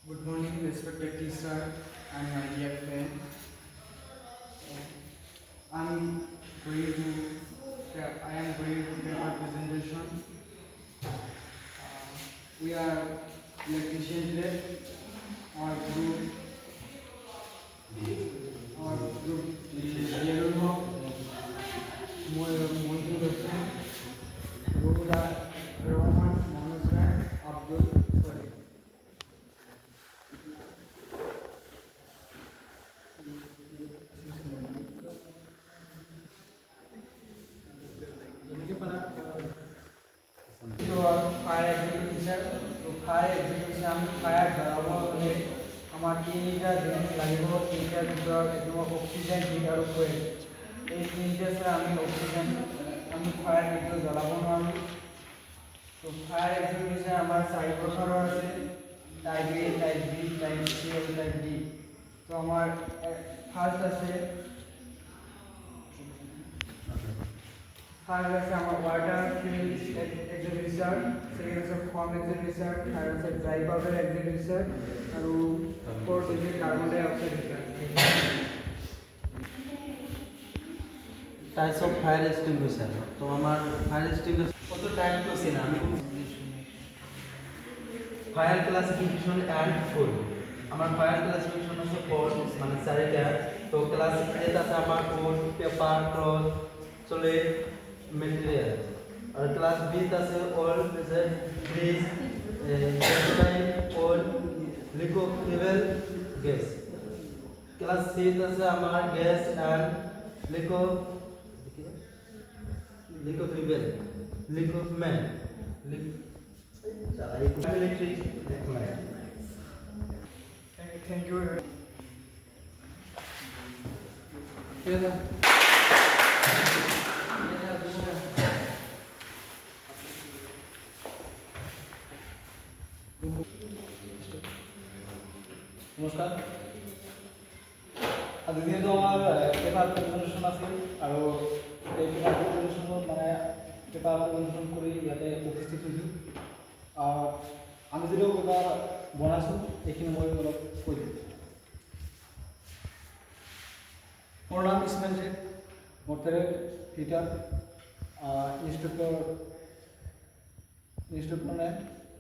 Good morning, respected teacher and my dear friend. I am going to give a presentation. We are electrician today. Our group, is Yellow, Moitu Hussain, Rohula, Roman, Manusra, Abdul Karim. Fire execution तो fire execution fire धराब हमें तीनटा जिनिस लगे तीनटार भर एकदम oxygen hit और fuel ये तीनटे से अक्सिजेन फायर केटो जलाब ना तो फायर एग्जीक्यूशन चार प्रकार आछे type A type B type C और टाइप डी तो फार्स्ट आछे फार्स्ट आछे वाटर फिल्ड एक्सटिंग्विशर सेकेंड आछे फॉर्म एक्सटिंग्विशर थर्ड आछे ड्राई पाउडर एक्सटिंग्विशर और फोर्थ आछे carbon dioxide extinguisher types of fire extinguisher तो हमार फायर एक्सटिंग्विशर कत टाइप तो सेना फायर क्लासिफिकेशन एंड फुल हमार फायर क्लासिफिकेशन আছে ফোর মানে চারটা তো ক্লাস এ আছে আমার wood paper cloth solid material और क्लास बी আছে oil grease textile oil liquid gas class C আছে আমার gas and liquidment electric thank you नमस्कार आज दिन तो पेपर प्रेजेंटेशन आछे और पेपर प्रेजेंटेशन माने पेपर प्रेजेंटेशन करी याते उपस्थित हইছো और আমি যেটা পেপার বনাইছো এখানে মই অলপ কই দিম মোৰ নাম ইসমাইল শেখ মোরতের টিচার ইনস্ট্রাক্টর মানে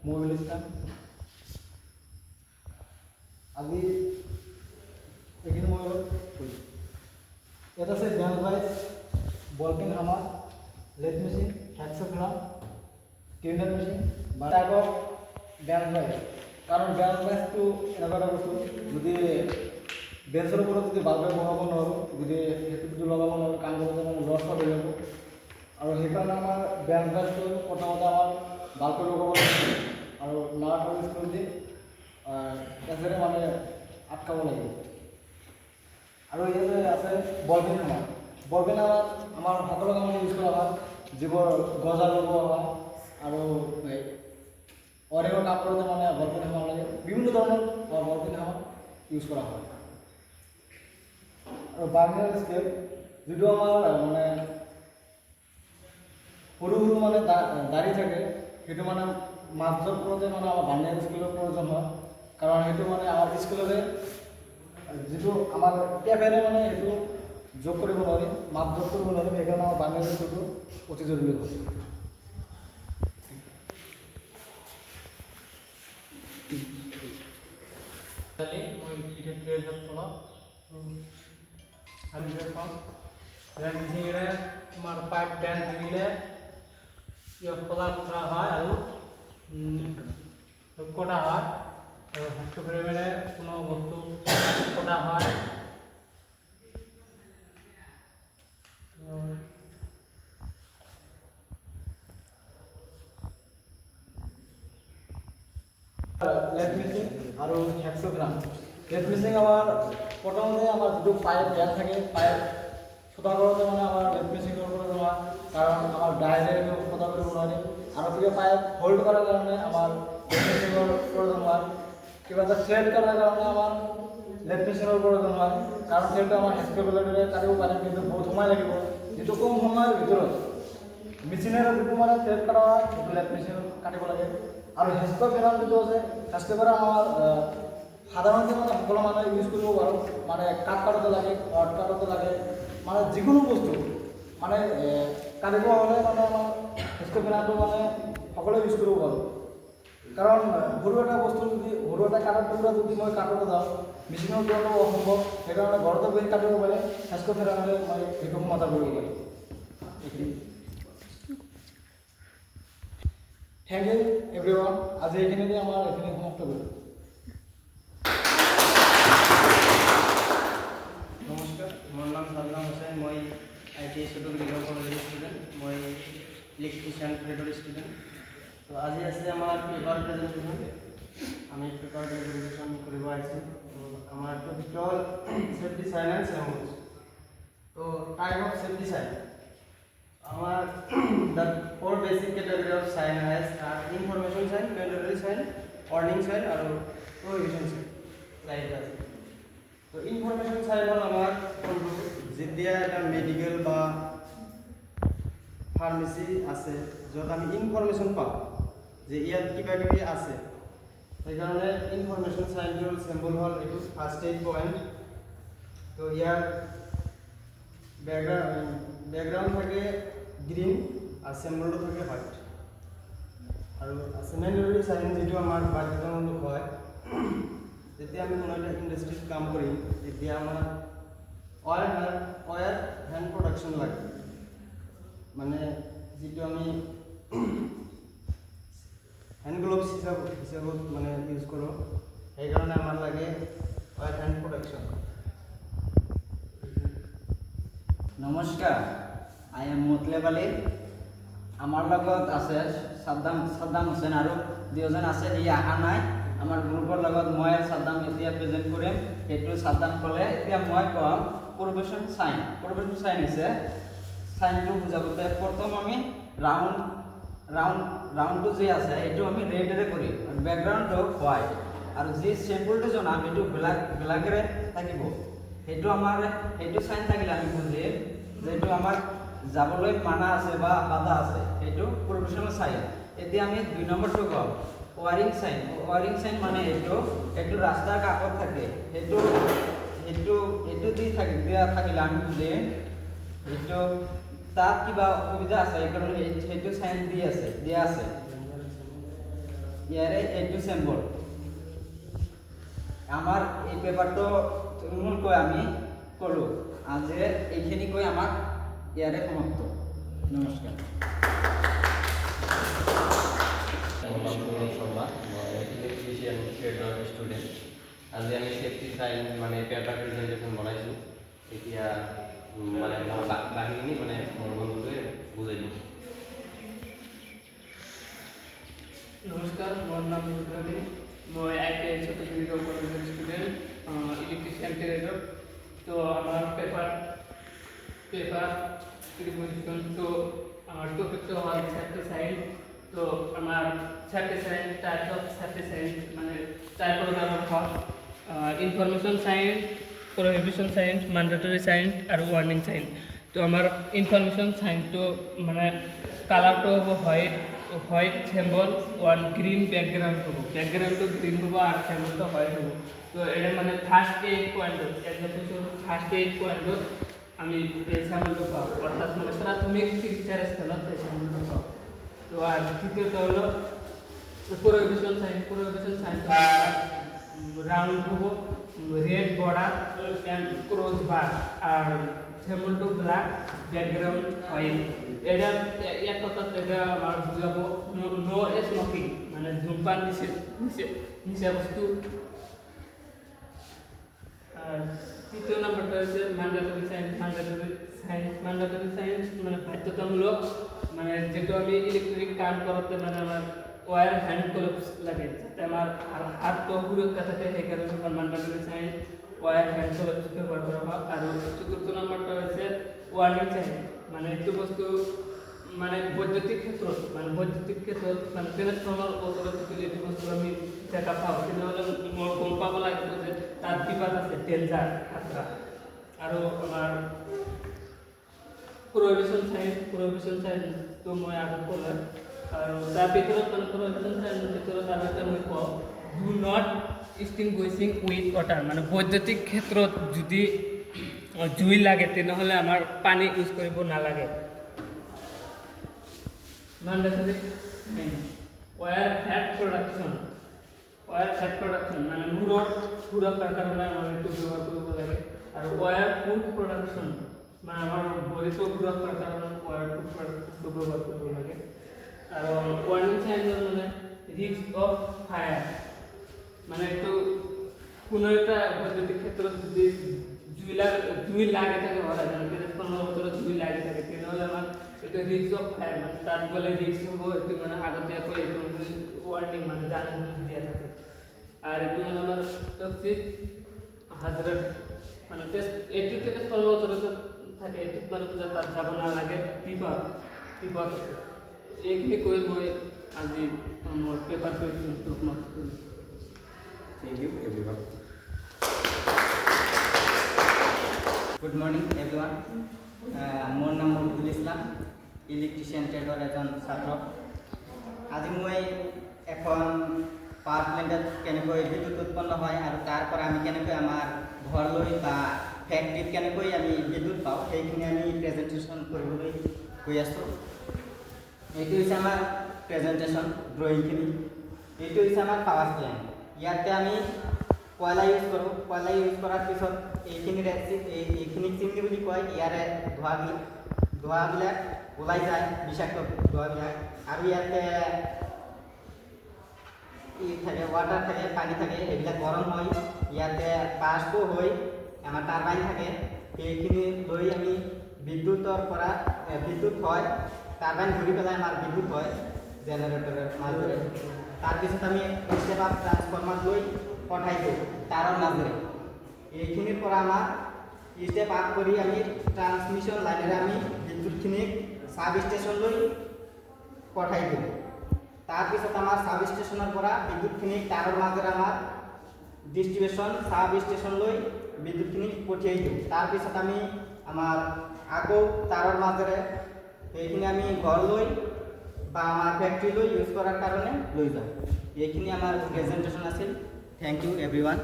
মহিউল ইসলাম আগে এখানে মই অলপ কই এটা আছে ব্যান্ড ভাইস বল পেন হামার লেথ মেশিন হ্যাক্সোগ্রাম টিউনার মেশিন বা টাইপ অফ ব্যান্ড ভাইস কারণ ব্যান্ড ভাইস তো এনাবার বস্তু যদি বেঞ্চের উপরে যদি বাল্বে বহাব নোৱাৰো যদি হেতুটো লগাব নোৱাৰো কাম কৰোঁতে মানে লছ হৈ যাব আৰু সেইকাৰণে আমাৰ ব্যান্ড ভাইসটো প্ৰথমতে আমাৰ বাল্বে লগাব লাগিব আৰু নাট ইউজ কৰি দি এজেৰে মানে আটকাব লাগিব আৰু ইয়াতে আছে বলপেন আমাৰ সকলো কামত ইউজ কৰা হয় যিবোৰ গজা লগোৱা হয় আৰু অৰেগৰ কাপোৰতে মানে বলপেন হামাৰ লাগে বিভিন্ন ধৰণৰ বলপেন হামাৰ ইউজ কৰা হয় আৰু বাৰ্নিয়াৰ স্কেল যিটো আমাৰ মানে সৰু সৰু মানে দাড়ি থাকে সেইটো মানে মাছৰ ওপৰতে মানে আমাৰ বাৰ্নিয়াৰ স্কেলৰ প্ৰয়োজন হয় কাৰণ সেইটো মানে আমাৰ স্কুলতে যিটো আমাৰ টেপেৰে মানে সেইটো যোগ কৰিব নোৱাৰি মাপ যোগ কৰিব নোৱাৰি সেইকাৰণে আমাৰ বাৰ্নিয়াৰ স্কেলটো অতি জৰুৰী হয় মই এটা ট্ৰেডত পড়া আমি দেখো রেন মিশিংরে তোমার পাইপ ড্যান দিলে ইয়া খোলা করা হয় আর কোটা হয় আর হস্ত ফ্রেমে কোনো বস্তু কোটা হয় লেথ মেশিন আর হ্যাক্সোগ্রাম লেথ মেশিন আমার প্রথমতে আমার দুটো পাইপ ড্যান থাকে পাইপ সোতা করতে মানে আমার লেথ মেশিন করে দেওয়া কারণ আমার ডাইরে সোতা করে বনালে আর ওদিকে পাইপ হোল্ড করার কারণে আমার লেথ মেশিনের প্রয়োজন হয় কিংবা থ্রেড করার কারণে আমার লেথ মেশিনের প্রয়োজন হয় কারণ থ্রেডটা আমার হ্যাক্সোগ্রামে কাটিব পারে কিন্তু বহুত সময় লাগিব কিন্তু কম সময়ের ভিতৰত মেশিনের যিটো মানে থ্রেড করা হয় সেইটো লেথ মেশিন কাটিব লাগে আর হ্যাক্সোগ্রাম যেটো আছে হ্যাক্সোগ্রাম আমার সাধাৰণতে মানে সকলো মানুহে ইউজ কৰিব পাৰোঁ মানে কাট কাটোতে লাগে ৱৰ্ড কাটোতে লাগে মানে যিকোনো বস্তু মানে কাটিব হ'লে মানে আমাৰ স্কোপেনাৰটো মানে সকলোৱে ইউজ কৰিব পাৰোঁ কাৰণ সৰু এটা বস্তু যদি সৰু এটা কাটাৰ টুকুৰা যদি মই কাটিব যাওঁ মেচিনৰ পৰাটো অসম্ভৱ সেইকাৰণে ঘৰতে বহি কাটিব পাৰে স্কোপেনাৰে মই সেইটো সমাধান কৰিব পাৰিম এইখিনি থেংক ইউ এভৰিৱান আজি এইখিনিতে আমাৰ এইখিনি সমাপ্ত কৰিলোঁ নমস্কাৰ মোৰ নাম সাদ্দাম হুছেইন মই ITI চতুৰ্থ ডিগ্ৰী কলেজৰ ষ্টুডেণ্ট মই ইলেক্ট্ৰিচিয়ান ট্ৰেডৰ ষ্টুডেণ্ট তো আজি আছে আমাৰ পেপাৰ প্ৰেজেণ্টেশ্যন আমি পেপাৰ প্ৰেজেণ্টেশ্যন কৰিব আহিছোঁ তো আমাৰ টপিক হ'ল সেফটি সাইন এণ্ড সেমুলস তো type of safety sign our the four basic category of sign has information sign, mandatory sign, warning sign और prohibition sign like that. तो information sign হল আমার যেতিয়া এটা মেডিকেল বা ফার্মেসি আছে যত আমি ইনফরমেশন পাওঁ যে ইয়াত কিবা কিবি আছে সেইকাৰণে ইনফৰমেশন সাইনটোৰ সিম্বল হল এইটো ফাৰ্স্ট এইড পয়েন্ট তো ইয়াৰ ব্যাকগ্ৰাউন্ড থাকে গ্ৰীণ আৰু চিম্বলটো থাকে হোৱাইট আৰু মেণ্ডেটৰী সাইন যেটো আমাৰ বাধ্যতামূলক হয় যেতিয়া আমি কোনো এটা ইণ্ডাষ্ট্ৰীত কাম কৰিম তেতিয়া আমাৰ অয়াৰ হ্যান্ড প্ৰটেকশ্যন লাগে মানে যেটো আমি হ্যান্ড গ্লোভছ হিচাপত মানে ইউজ কৰোঁ সেইকাৰণে আমাৰ লাগে অয়াৰ হ্যান্ড প্ৰটেকশ্যন নমস্কাৰ আই এম মতলেব আলী আমাৰ লগত আছে সাদ্দাম হুছেইন আৰু দুজন আছে ই অহা নাই আমাৰ গ্ৰুপৰ লগত মই সাদ্দাম এতিয়া প্ৰেজেণ্ট কৰিম সেইটো সাদ্দাম ক'লে এতিয়া মই ক'ম প্ৰভিশন সাইন হৈছে সাইনটো বুজাবলৈ প্ৰথম আমি ৰাউণ্ডটো যি আছে সেইটো আমি ৰেডেৰে কৰিম আৰু বেকগ্ৰাউণ্ডটো হোৱাইট আৰু যি চিম্বলটো জনাম সেইটো ব্লেকেৰে থাকিব সেইটো সাইন থাকিলে আমি বুজিম যেটো আমাৰ যাবলৈ মানা আছে বা বাধা আছে সেইটো প্ৰভিশনাল সাইন এতিয়া আমি 2 নম্বৰটো কম ওয়াৰিং সাইন মানে এইটো ৰাস্তাৰ কাষত থাকে সেইটো দি থাকিলে আমি বুজিম এইটো তাত কিবা অসুবিধা আছে সেইকাৰণে সেইটো সাইন দিয়া আছে ইয়াৰে এইটো সিম্বল আমাৰ এই পেপাৰটো মূলকৈ আমি ক'লো আজি এইখিনি কৈ আমাক ইয়াৰে সমাপ্ত নমস্কাৰ ইলেকট্ৰিশিয়ান ট্ৰেডৰ ষ্টুডেণ্ট আজি আমি সেফটি সাইন মানে পেপাৰ প্ৰেজেণ্টেশ্যন বনাইছোঁ এতিয়া মানে মোৰ বাকীখিনি মানে মোৰ বন্ধুটোৱে বুজাই দিম নমস্কাৰ মোৰ নাম ৰবি মই ITI চতুৰ্থ ডিগ্ৰী কলেজৰ ষ্টুডেণ্ট ইলেক্ট্ৰিচিয়ান ট্ৰেডৰ তো আমার পেপার প্রিপোজিশন তো আমার টপিকটা হয় সেফটি সাইন তো আমার safety sign type of safety sign মানে type of information sign prohibition sign mandatory sign আর ওয়ার্নিং সাইন তো আমার ইনফরমেশন সাইনটো মানে কালারটো হ'ব হোয়াইট সিম্বল ওয়ান গ্রিন ব্যাকগ্রাউন্ডটো গ্রিন হ'ব আর সিম্বলটো হোয়াইট হ'ব তো এটা মানে ফার্স্ট এইড পয়েন্টত ফার্স্ট এইড পয়েন্টত আমি এই সিম্বলটো পাওঁ অর্থাৎ মানে প্রাথমিক চিকিৎসার স্থলত এই সিম্বলটো পাওঁ তো আর দ্বিতীয়ত হলো প্রহিবিশন সাইন রাউন্ড হ'ব red border and cross bar আর সিম্বলটো ব্ল্যাক ব্যাকগ্রাউন্ড হোয়াইট এটা এক কথাত এটা আমার বুঝাবো নো স্মোকিং মানে ধূমপান নিষেধ বস্তু আর তৃতীয় নম্বরটা হচ্ছে ম্যান্ডেটরি সাইন মানে বাধ্যতামূলক মানে যেটা আমি ইলেকট্রিক কাম করতে মানে আমার ওয়ার হ্যান্ড গ্লোভস লাগে যাতে আমার হাত তো সুরক্ষা থাকে সেই কারণে mandatory sign wear hand gloves ব্যবহার করা হয় আর চতুর্থ নম্বরটা হচ্ছে ওয়ার্নিং সাইন মানে একটু বস্তু মানে বৈদ্যুতিক ক্ষেত্র মানে ট্রান্সফর্মার অথরিটি বস্তু আমি দেখা পাও কিন্তু হলে মোৰ গম পাব লাগিব যে তাত কিবা আছে ডেঞ্জাৰ খাতৰা আৰু আমাৰ প্ৰহিবিশন সাইন তো মই আগত ক'লে আৰু তাৰ ভিতৰত মানে প্ৰহিবিশন সাইনৰ ভিতৰত আৰু এটা মই কওঁ do not extinguishing with water মানে বৈদ্যুতিক ক্ষেত্ৰত যদি জুই লাগে তেনেহ'লে আমাৰ পানী ইউজ কৰিব নালাগে ওয়াৰ ফ্যাট প্ৰোডাকশন মানে মূৰৰ সুৰক্ষাৰ কাৰণে আমাৰ এইটো ব্যৱহাৰ কৰিব লাগে আৰু ওয়াৰ ফুড প্ৰডাকশন মানে আমাৰ বডিটো সুৰক্ষাৰ কাৰণে ওয়াৰ ফুড প্ৰডাকশনটো ব্যৱহাৰ কৰিব লাগে আৰু ওয়াৰ্নিং সাইনৰ মানে ৰিস্ক অফ ফায়াৰ মানে একটু কোনো একটা বৈদ্যুতিক ক্ষেত্ৰত যদি জুই লাগে থাকে বলা যায় কোনো বছৰত জুই লাগে থাকে তেনেহ'লে আমাৰ এটা রিস্ক অফ ফায়ার মানে তার বলে রিস্ক হ'ব একটু মানে আগতীয়াকৈ এইটো ওয়ার্নিং মানে জানানো দিয়া থাকে আর একটু মানে আমার টক্সিক হাজারত মানে টেস্ট 80 থেকে 100 বছর থাকে 80 মানে তার যাব না লাগে বিপদ এইখিনি কৈ মই আজি মোৰ পেপাৰ প্ৰেজেন্টেশ্যনটো সমাপ্ত কৰিছোঁ Thank you everyone. Good morning everyone. মোৰ নাম মহিদুল ইছলাম ইলেক্ট্ৰিচিয়ান ট্ৰেডৰ এজন ছাত্ৰ আজি মই এখন পাৱাৰ প্লেণ্টত কেনেকৈ বিদ্যুৎ উৎপন্ন হয় আৰু তাৰ পৰা আমি কেনেকৈ আমাৰ ঘৰলৈ বা ফেক্টৰীত কেনেকৈ আমি বিদ্যুৎ পাওঁ সেইখিনি আমি প্ৰেজেণ্টেশ্যন কৰিবলৈ গৈ আছোঁ এইটো হৈছে আমাৰ প্ৰেজেণ্টেশ্যন ড্ৰয়িংখিনি এইটো হৈছে আমাৰ পাৱাৰ প্লেণ্ট ইয়াতে আমি কয়লা ইউজ কৰোঁ কয়লা ইউজ কৰাৰ পিছত এইখিনিক চিমনি বুলি কয় ইয়াৰে ধোঁৱাবিলাক ওলাই যায় বিষাক্ত ধোঁৱাবিলাক আৰু ইয়াতে থাকে ৱাটাৰ থাকে পানী থাকে এইবিলাক গৰম হয় ইয়াতে বাষ্প হৈ আমাৰ টাৰবাইন থাকে সেইখিনি লৈ আমি বিদ্যুতৰ পৰা বিদ্যুৎ হয় টাৰবাইন ঘূৰি পেলাই আমাৰ বিদ্যুৎ হয় জেনেৰেটৰৰ মাজেৰে তাৰপিছত আমি ষ্টেপ আপ ট্ৰান্সফৰ্মাৰ লৈ পঠাই দিওঁ তাৰৰ মাজেৰে এইখিনিৰ পৰা আমাৰ ষ্টেপ আপ কৰি আমি ট্ৰান্সমিশ্যন লাইনেৰে আমি বিদ্যুৎখিনিক সাব ষ্টেচনলৈ পঠাই দিওঁ তাৰপিছত আমাৰ সাব ষ্টেচনৰ পৰা বিদ্যুৎখিনিক তাৰৰ মাজেৰে আমাৰ ডিষ্ট্ৰিবিউশ্যন সাব ষ্টেচনলৈ বিদ্যুৎখিনিক পঠিয়াই দিওঁ তাৰপিছত আমি আমাৰ আকৌ তাৰৰ মাজেৰে সেইখিনি আমি ঘৰলৈ বা আমাৰ ফেক্টৰীলৈ ইউজ কৰাৰ কাৰণে লৈ যাওঁ এইখিনি আমাৰ প্ৰেজেণ্টেশ্যন আছিল thank you everyone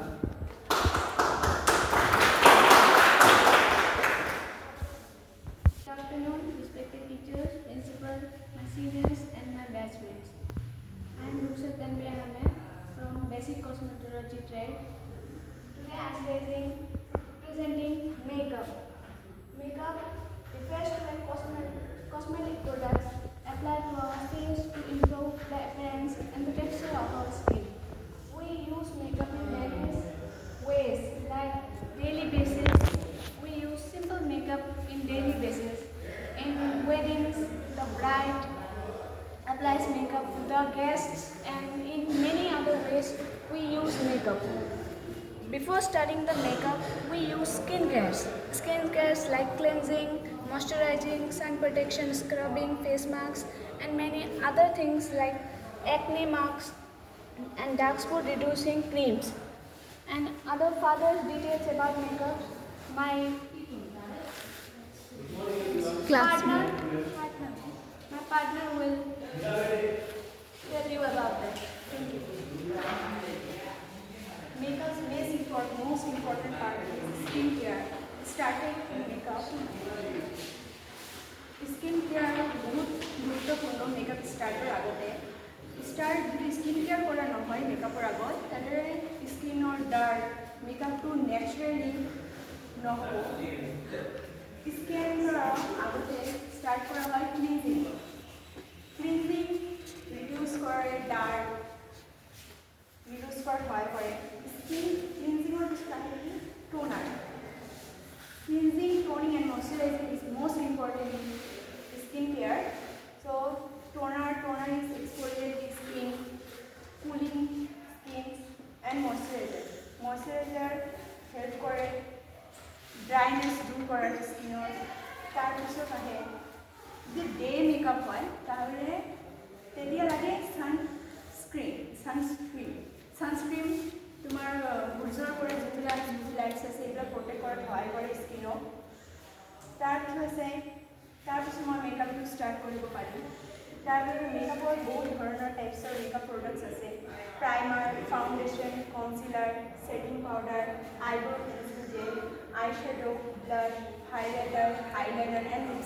Good afternoon, respected teachers, principal, my seniors and my batchmates. I am Rukshat Tanvi Ahmed from Basic Cosmetology trade. Today I am presenting makeup. Makeup refers to like cosmetic products applied to our face to improve the appearance and the texture of our skin. We use makeup in various ways, like daily basis. We use simple makeup in daily basis. In weddings, the bride applies makeup to the guests, and in many other ways we use makeup. Before starting the makeup, we use skincare. Skincare like cleansing, moisturizing, sun protection, scrubbing, face masks, and many other things like acne masks and dark spot reducing creams. And other further details about makeup, my partner will tell you about that. Thank you. Makeup's most important part is skincare. Starting makeup. Skincare বহুত গুৰুত্বপূৰ্ণ makeup ষ্টাৰ্টৰ আগতে যদি skin care কৰা নহয় মেকআপৰ আগত তেনেদৰে স্কিনৰ ডাৰ্ক মেকআপটো নেচাৰেলি নহ'ব স্কিনৰ আগতে ষ্টাৰ্ট কৰা হয় ক্লিনজিং ৰিডিউচ কৰে ডাৰ্ক ৰিডিউচ কৰাত সহায় কৰে স্কিন ক্লিনজিঙৰ পিছত আহে toner Cleansing, toning and moisturizing is most important in skin care. So toner is exfoliate the skin, cooling skin and moisturizer. Moisturizer help করে dryness দূর করার স্কিনৰ তাৰপিছত আহে যদি ডে মেকআপ হয় তাহলে তেতিয়া লাগে সানস্ক্ৰীন তোমাৰ সূৰ্যৰ পৰা যিবিলাক ইউভি লাইটছ আছে এইবিলাক প্ৰটেক্ট কৰাত সহায় কৰে স্কিনক তাৰপিছত মই মেকআপটো ষ্টাৰ্ট কৰিব পাৰিম তাৰ বাবে মেকআপৰ বহুত ধৰণৰ টাইপছৰ মেকআপ প্ৰডাক্টছ আছে primer foundation concealer setting powder eyebrow' pencil gel eye shadow blush highlighter and lipstick